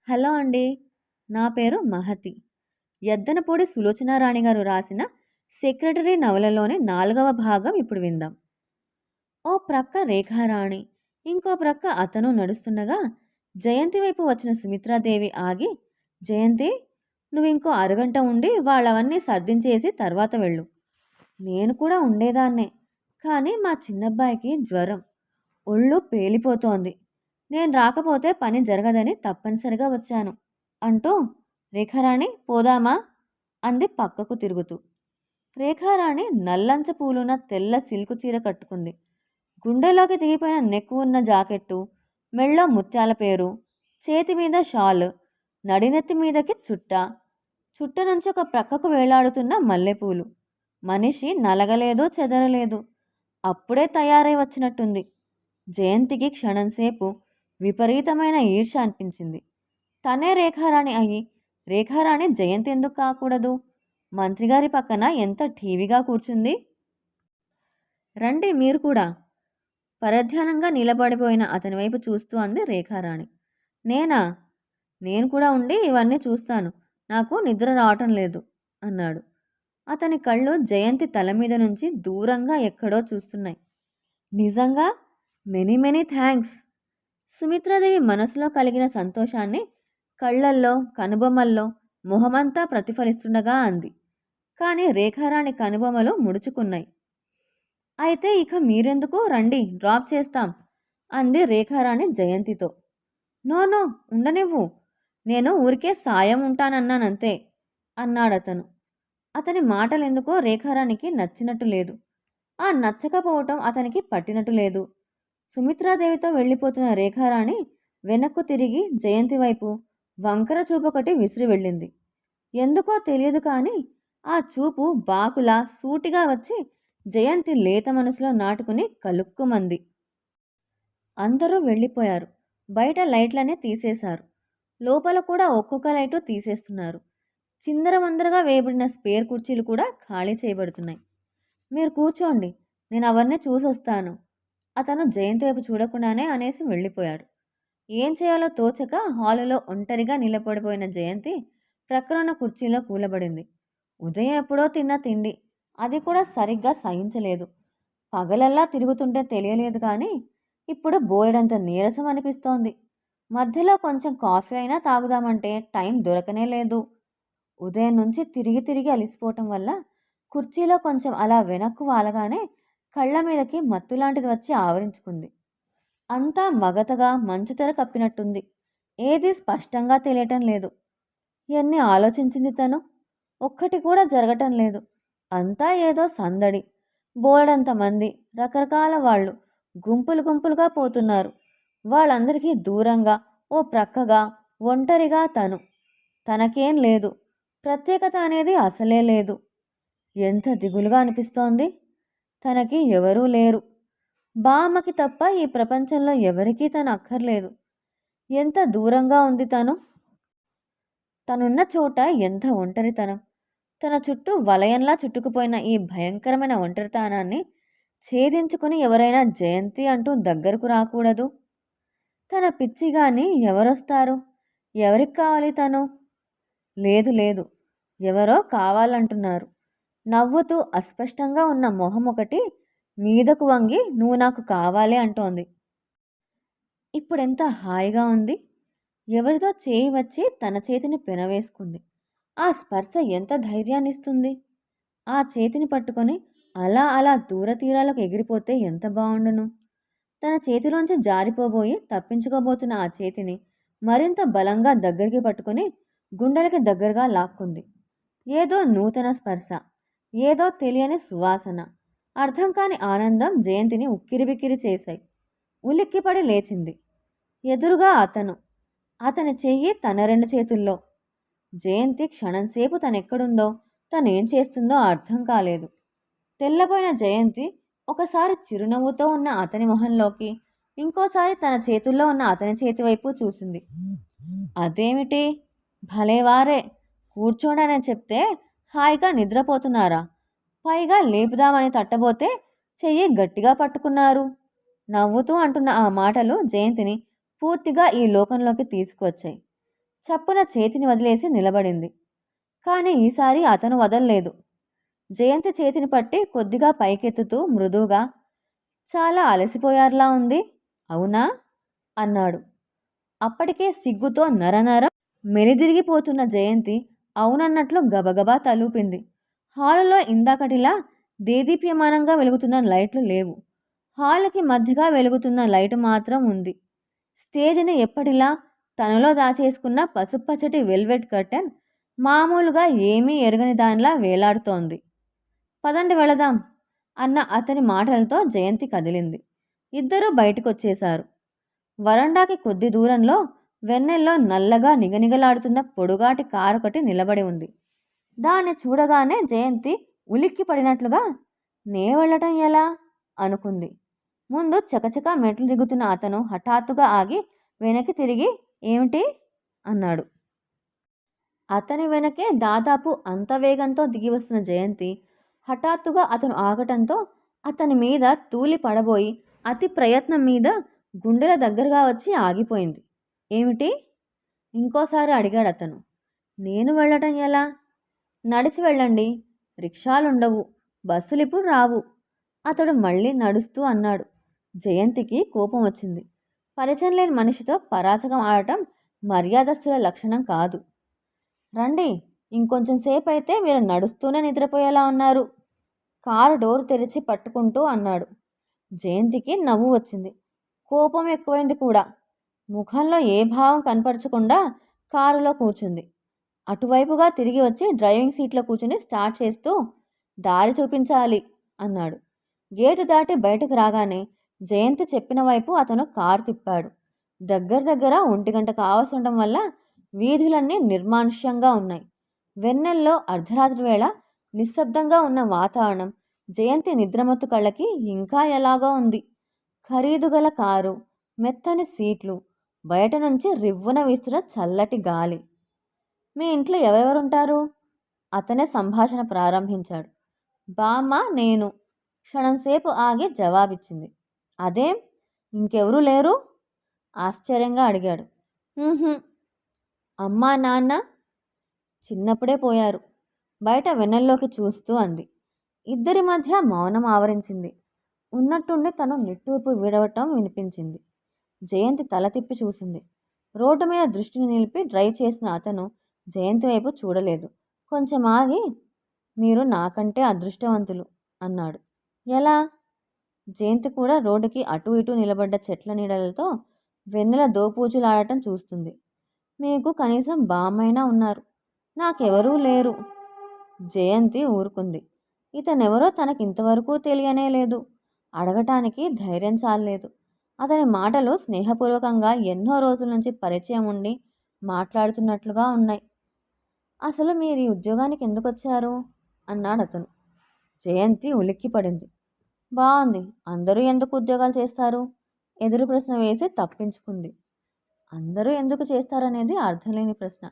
Hello అండి. నా పేరు మహతి. యద్దనపూడి సులోచనారాణి గారు రాసిన 'సెక్రటరీ' నవలలోని 4వ భాగం ఇప్పుడు విందాం. ఓ ప్రక్క రేఖారాణి, ఇంకో ప్రక్క అతను నడుస్తుండగా జయంతి వైపు వచ్చిన సుమిత్రాదేవి ఆగి, జయంతి, నువ్వింకో అరగంట ఉండి వాళ్ళవన్నీ సర్దించేసి తర్వాత వెళ్ళు. నేను కూడా ఉండేదాన్నే. కానీ మా చిన్నబ్బాయికి జ్వరం. ఒళ్ళు పేలిపోతోంది. నేను రాకపోతే పని జరగదని తప్పనిసరిగా వచ్చాను అంటూ, రేఖారాణి పోదామా అంది పక్కకు తిరుగుతూ. రేఖారాణి నల్లంచ పూలున్న తెల్ల సిల్కు చీర కట్టుకుంది. గుండెలోకి దిగిపోయిన నెక్ ఉన్న జాకెట్టు, మెళ్ళో ముత్యాల పేరు, చేతి మీద షాల్, నడినెత్తి మీదకి చుట్ట, చుట్ట నుంచి ఒక ప్రక్కకు వేలాడుతున్న మల్లెపూలు. మనిషి నలగలేదు, చెదరలేదు. అప్పుడే తయారై వచ్చినట్టుంది. జయంతికి క్షణంసేపు విపరీతమైన ఈర్ష్య అనిపించింది. తనే రేఖారాణి అయి, రేఖారాణి జయంతి ఎందుకు కాకూడదు? మంత్రిగారి పక్కన ఎంత ఠీవిగా కూర్చుంది. రండి మీరు కూడా, పరధ్యానంగా నిలబడిపోయిన అతని వైపు చూస్తూ అంది రేఖారాణి. నేనా? నేను కూడా ఉండి ఇవన్నీ చూస్తాను. నాకు నిద్ర రావటం లేదు అన్నాడు. అతని కళ్ళు జయంతి తల మీద నుంచి దూరంగా ఎక్కడో చూస్తున్నాయి. నిజంగా? Many many thanks. సుమిత్రాదేవి మనసులో కలిగిన సంతోషాన్ని కళ్ళల్లో, కనుబొమ్మల్లో, మొహమంతా ప్రతిఫలిస్తుండగా అంది. కానీ రేఖారాణి కనుబొమ్మలు ముడుచుకున్నాయి. అయితే ఇక మీరెందుకు, రండి డ్రాప్ చేస్తాం అంది రేఖారాణి జయంతితో. నో నో, ఉండనివ్వు. నేను ఊరికే సాయం ఉంటానన్నానంతే అన్నాడతను. అతని మాటలెందుకో రేఖారాణికి నచ్చినట్టు లేదు. ఆ నచ్చకపోవటం అతనికి పట్టినట్టు లేదు. సుమిత్రాదేవితో వెళ్ళిపోతున్న రేఖారాణి వెనక్కు తిరిగి జయంతి వైపు వంకర చూపొకటి విసిరి వెళ్ళింది. ఎందుకో తెలియదు కానీ ఆ చూపు బాకులా సూటిగా వచ్చి జయంతి లేత మనసులో నాటుకుని కలుక్కుమంది. అందరూ వెళ్ళిపోయారు. బయట లైట్లనే తీసేశారు. లోపల కూడా ఒక్కొక్క లైటు తీసేస్తున్నారు. చిందరవందరగా వేయబడిన స్పేర్ కుర్చీలు కూడా ఖాళీ చేయబడుతున్నాయి. మీరు కూర్చోండి, నేను అవన్నీ చూసొస్తాను అతను జయంతి వైపు చూడకుండానే అనేసి వెళ్ళిపోయాడు. ఏం చేయాలో తోచక హాలులో ఒంటరిగా నిలబడిపోయిన జయంతి ప్రక్కనున్న కుర్చీలో కూలబడింది. ఉదయం ఎప్పుడో తిన్న తిండి, అది కూడా సరిగ్గా సహించలేదు. పగలల్లా తిరుగుతుంటే తెలియలేదు కానీ ఇప్పుడు బోలెడంత నీరసం అనిపిస్తోంది. మధ్యలో కొంచెం కాఫీ అయినా తాగుదామంటే టైం దొరకనే లేదు. ఉదయం నుంచి తిరిగి తిరిగి అలిసిపోవటం వల్ల కుర్చీలో కొంచెం అలా వెనక్కు వాలగానే కళ్ళ మీదకి మత్తులాంటిది వచ్చి ఆవరించుకుంది. అంతా మగతగా మంచుతెర కప్పినట్టుంది. ఏదీ స్పష్టంగా తెలియటం లేదు. ఎన్ని ఆలోచించింది తను? ఒక్కటి కూడా జరగటం లేదు. అంతా ఏదో సందడి. బోలెడంత మంది, రకరకాల వాళ్ళు గుంపులు గుంపులుగా పోతున్నారు. వాళ్ళందరికీ దూరంగా ఓ ప్రక్కగా ఒంటరిగా తను. తనకేం లేదు, ప్రత్యేకత అనేది అసలే లేదు. ఎంత దిగులుగా అనిపిస్తోంది. తనకి ఎవరూ లేరు. బామ్మకి తప్ప ఈ ప్రపంచంలో ఎవరికీ తను అక్కర్లేదు. ఎంత దూరంగా ఉంది తను. తనున్న చోట ఎంత ఒంటరితనం. తన చుట్టూ వలయంలా చుట్టుకుపోయిన ఈ భయంకరమైన ఒంటరితనాన్ని ఛేదించుకుని ఎవరైనా జయంతి అంటూ దగ్గరకు రాకూడదు. తన పిచ్చిగాని ఎవరొస్తారు? ఎవరికి కావాలి తను? లేదు లేదు, ఎవరో కావాలంటున్నారు. నవ్వుతూ అస్పష్టంగా ఉన్న మొహం ఒకటి మీదకు వంగి నువ్వు నాకు కావాలి అంటోంది. ఇప్పుడెంత హాయిగా ఉంది. ఎవరితో చేయి వచ్చి తన చేతిని పెనవేసుకుంది. ఆ స్పర్శ ఎంత ధైర్యాన్నిస్తుంది. ఆ చేతిని పట్టుకొని అలా అలా దూర తీరాలకు ఎగిరిపోతే ఎంత బాగుండును. తన చేతిలోంచి జారిపోబోయి తప్పించుకోబోతున్న ఆ చేతిని మరింత బలంగా దగ్గరికి పట్టుకుని గుండెలకి దగ్గరగా లాక్కుంది. ఏదో నూతన స్పర్శ, ఏదో తెలియని సువాసన, అర్థం కాని ఆనందం జయంతిని ఉక్కిరిబిక్కిరి చేశాయి. ఉలిక్కిపడి లేచింది. ఎదురుగా అతను, అతని చెయ్యి తన 2 చేతుల్లో. జయంతి క్షణంసేపు తనెక్కడుందో, తనేం చేస్తుందో అర్థం కాలేదు. తెల్లబోయిన జయంతి ఒకసారి చిరునవ్వుతో ఉన్న అతని మొహంలోకి, ఇంకోసారి తన చేతుల్లో ఉన్న అతని చేతి వైపు చూసింది. అదేమిటి, భలేవారే, కూర్చోడని చెప్తే హాయిగా నిద్రపోతున్నారా? పైగా లేపుదామని తట్టబోతే చెయ్యి గట్టిగా పట్టుకున్నారు. నవ్వుతూ అంటున్న ఆ మాటలు జయంతిని పూర్తిగా ఈ లోకంలోకి తీసుకువచ్చాయి. చప్పున చేతిని వదిలేసి నిలబడింది. కానీ ఈసారి అతను వదల్లేదు. జయంతి చేతిని పట్టి కొద్దిగా పైకెత్తుతూ మృదువుగా, చాలా అలసిపోయారులా ఉంది, అవునా అన్నాడు. అప్పటికే సిగ్గుతో నరనర మెలిదిరిగిపోతున్న జయంతి అవునన్నట్లు గబగబా తలూపింది. హాలులో ఇందాకటిలా దేదీప్యమానంగా వెలుగుతున్న లైట్లు లేవు. హాలుకి మధ్యగా వెలుగుతున్న లైటు మాత్రం ఉంది. స్టేజిని ఎప్పటిలా తనలో దాచేసుకున్న పసుపచ్చటి వెల్వెట్ కర్టెన్ మామూలుగా ఏమీ ఎరగని దానిలా వేలాడుతోంది. పదండి వెళదాం అన్న అతని మాటలతో జయంతి కదిలింది. ఇద్దరూ బయటకొచ్చేశారు. వరండాకి కొద్ది దూరంలో వెన్నెల్లో నల్లగా నిగనిగలాడుతున్న పొడుగాటి కారొకటి నిలబడి ఉంది. దాన్ని చూడగానే జయంతి ఉలిక్కి పడినట్లుగా నే వెళ్ళటం ఎలా అనుకుంది. ముందు చకచకా మెట్లు దిగుతున్న అతను హఠాత్తుగా ఆగి వెనక్కి తిరిగి ఏమిటి అన్నాడు. అతని వెనకే దాదాపు అంత వేగంతో దిగివస్తున్న జయంతి హఠాత్తుగా అతను ఆగటంతో అతని మీద తూలి పడబోయి అతి ప్రయత్నం మీద గుండెల దగ్గరగా వచ్చి ఆగిపోయింది. ఏమిటి? ఇంకోసారి అడిగాడు అతను. నేను వెళ్ళటం ఎలా? నడిచి వెళ్ళండి, రిక్షాలుండవు, బస్సులిప్పుడు రావు అతడు మళ్ళీ నడుస్తూ అన్నాడు. జయంతికి కోపం వచ్చింది. పరిచయం లేని మనిషితో పరాచకం ఆడటం మర్యాదస్తుల లక్షణం కాదు. రండి, ఇంకొంచెం సేపు అయితే మీరు నడుస్తూనే నిద్రపోయేలా ఉన్నారు కారు డోరు తెరిచి పట్టుకుంటూ అన్నాడు. జయంతికి నవ్వు వచ్చింది. కోపం ఎక్కువైంది కూడా. ముఖంలో ఏ భావం కనపరచకుండా కారులో కూర్చుంది. అటువైపుగా తిరిగి వచ్చి డ్రైవింగ్ సీట్లో కూర్చుని స్టార్ట్ చేస్తూ దారి చూపించాలి అన్నాడు. గేటు దాటి బయటకు రాగానే జయంతి చెప్పిన వైపు అతను కారు తిప్పాడు. దగ్గర దగ్గర 1 గంట కావాల్సి ఉండడం వల్ల వీధులన్నీ నిర్మానుష్యంగా ఉన్నాయి. వెన్నెల్లో అర్ధరాత్రి వేళ నిశ్శబ్దంగా ఉన్న వాతావరణం జయంతి నిద్రమత్తు కళ్ళకి ఇంకా ఎలాగో ఉంది. ఖరీదుగల కారు, మెత్తని సీట్లు, బయట నుంచి రివ్వున వీస్తున్న చల్లటి గాలి. మీ ఇంట్లో ఎవరెవరుంటారు? అతనే సంభాషణ ప్రారంభించాడు. బామ్మ, నేను. క్షణంసేపు ఆగి జవాబిచ్చింది. అదేం, ఇంకెవరూ లేరు? ఆశ్చర్యంగా అడిగాడు. అమ్మా నాన్న చిన్నప్పుడే పోయారు. బయట వెన్నెల్లోకి చూస్తూ అంది. ఇద్దరి మధ్య మౌనం ఆవరించింది. ఉన్నట్టుండి తను నిట్టూర్పు విడవటం వినిపించింది. జయంతి తల తిప్పి చూసింది. రోడ్డు మీద దృష్టిని నిలిపి డ్రైవ్ చేసిన అతను జయంతి వైపు చూడలేదు. కొంచెం ఆగి, మీరు నాకంటే అదృష్టవంతులు అన్నాడు. ఎలా? జయంతి కూడా రోడ్డుకి అటూ ఇటూ నిలబడ్డ చెట్ల నీడలతో వెన్నెల దోపూచులాడటం చూస్తుంది. మీకు కనీసం బామ్మైనా ఉన్నారు, నాకెవరూ లేరు. జయంతి ఊరుకుంది. ఇతనెవరో తనకింతవరకు తెలియనే లేదు. అడగటానికి ధైర్యం చాలలేదు. అతని మాటలు స్నేహపూర్వకంగా ఎన్నో రోజుల నుంచి పరిచయం ఉండి మాట్లాడుతున్నట్లుగా ఉన్నాయి. అసలు మీరు ఈ ఉద్యోగానికి ఎందుకు వచ్చారు అన్నాడు అతను. జయంతి ఉలిక్కిపడింది. బాగుంది, అందరూ ఎందుకు ఉద్యోగాలు చేస్తారు? ఎదురు ప్రశ్న వేసి తప్పించుకుంది. అందరూ ఎందుకు చేస్తారనేది అర్థంలేని ప్రశ్న.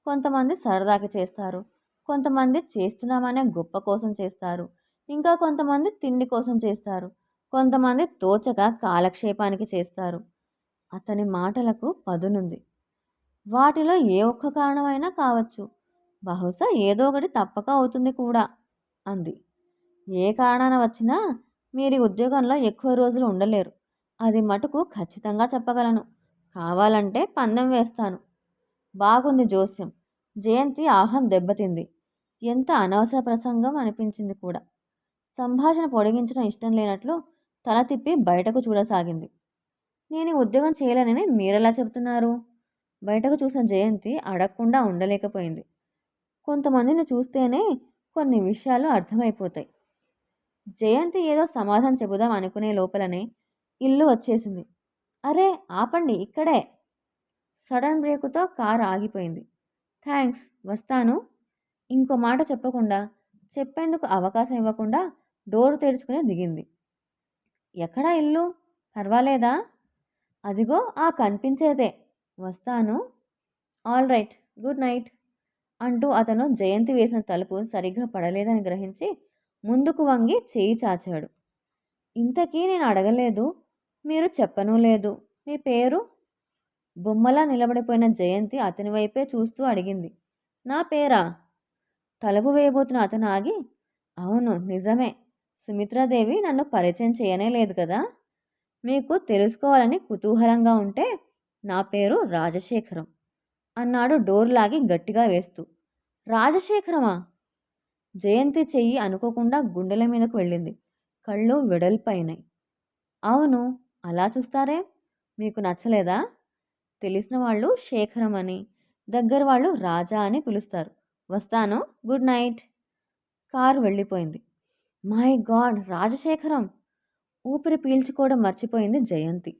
కొంతమంది సరదాకి చేస్తారు, కొంతమంది చేస్తున్నామనే గొప్ప కోసం చేస్తారు, ఇంకా కొంతమంది తిండి కోసం చేస్తారు, కొంతమంది తోచక కాలక్షేపానికి చేస్తారు. అతని మాటలకు పదునుంది. వాటిలో ఏ ఒక్క కారణమైనా కావచ్చు, బహుశా ఏదో ఒకటి తప్పక అవుతుంది కూడా అంది. ఏ కారణాన వచ్చినా మీరు ఈ ఉద్యోగంలో ఎక్కువ రోజులు ఉండలేరు, అది మటుకు ఖచ్చితంగా చెప్పగలను. కావాలంటే పందెం వేస్తాను. బాగుంది జోస్యం. జయంతి ఆహం దెబ్బతింది. ఎంత అనవసర ప్రసంగం అనిపించింది కూడా. సంభాషణ పొడిగించడం ఇష్టం లేనట్లు తల తిప్పి బయటకు చూడసాగింది. నేను ఈ ఉద్యోగం చేయలేనని మీరెలా చెబుతున్నారు? బయటకు చూసిన జయంతి అడగకుండా ఉండలేకపోయింది. కొంతమందిని చూస్తేనే కొన్ని విషయాలు అర్థమైపోతాయి. జయంతి ఏదో సమాధానం చెబుదాం అనుకునే లోపలనే ఇల్లు వచ్చేసింది. అరే ఆపండి, ఇక్కడే. సడన్ బ్రేకుతో కారు ఆగిపోయింది. థ్యాంక్స్, వస్తాను. ఇంకో మాట చెప్పకుండా, చెప్పేందుకు అవకాశం ఇవ్వకుండా డోరు తెరుచుకుని దిగింది. ఎక్కడా ఇల్లు? పర్వాలేదా? అదిగో ఆ కనిపించేదే. వస్తాను. ఆల్ రైట్, గుడ్ నైట్ అంటూ అతను జయంతి వేసిన తలుపు సరిగ్గా పడలేదని గ్రహించి ముందుకు వంగి చేయి చాచాడు. ఇంతకీ నేను అడగలేదు, మీరు చెప్పనూ లేదు. మీ పేరు? బొమ్మలా నిలబడిపోయిన జయంతి అతని వైపే చూస్తూ అడిగింది. నా పేరా? తలుపు వేయబోతున్న అతను ఆగి, అవును నిజమే. సుమిత్రాదేవి నన్ను పరిచయం చేయనే లేదు కదా. మీకు తెలుసుకోవాలని కుతూహలంగా ఉంటే నా పేరు రాజశేఖరం అన్నాడు డోర్ లాగి గట్టిగా వేస్తూ. రాజశేఖరమా? జయంతి చెయ్యి అనుకోకుండా గుండెల మీదకు వెళ్ళింది. కళ్ళు వెడల్పైనాయి. అవును. అలా చూస్తారే? మీకు నచ్చలేదా? తెలిసిన వాళ్ళు శేఖరం అని, దగ్గర వాళ్ళు రాజా అని పిలుస్తారు. వస్తాను. Good night. కారు వెళ్ళిపోయింది. My god! రాజశేఖరం! ఊపిరి పీల్చుకోవడం మర్చిపోయింది జయంతి.